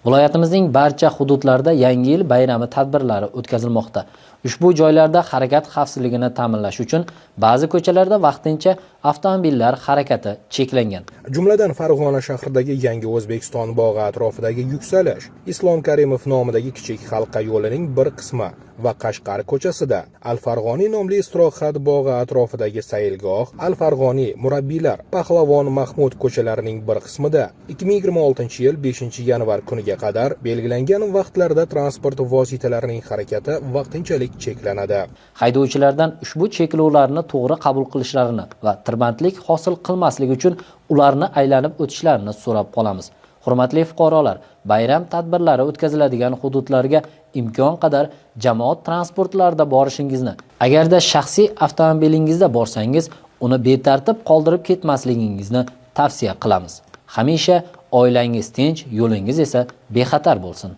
Viloyatimizning barcha hududlarida Yangi yil bayrami tadbirlari o'tkazilmoqda. Ushbu joylarda harakat xavfsizligini ta'minlash uchun ba'zi ko'chalarda vaqtincha avtomobillar harakati cheklangan. Jumladan Farg'ona shahridagi Yangi O'zbekiston bog'i atrofidagi yuksalish, Islom Karimov nomidagi kichik halqa yo'lining bir qismi va Qashqar ko'chasida Al-Farg'oniy nomli istirohat bog'i atrofidagi sayilgoh, Al-Farg'oniy, Murabbiylar, Pahlavon Mahmud ko'chalarining bir qismida 2026-yil 5-yanvar kuniga qadar belgilangan vaqtlarda transport vositalarining harakati vaqtinchalik cheklanadi. Haydovchilardan ushbu cheklovlarni to'g'ri qabul qilishlarini va tirbandlik hosil qilmasligi uchun ularni aylanib o'tishlarini so'rab qolamiz. Hurmatli fuqarolar, bayram tadbirlari o'tkaziladigan hududlarga imkon qadar jamoat transportlarida borishingizni, agarda shaxsiy avtomobilingizda borsangiz, uni betartib qoldirib ketmasligingizni tavsiya qilamiz. Hamisha oilangiz tinch, yo'lingiz esa bexatar bo'lsin.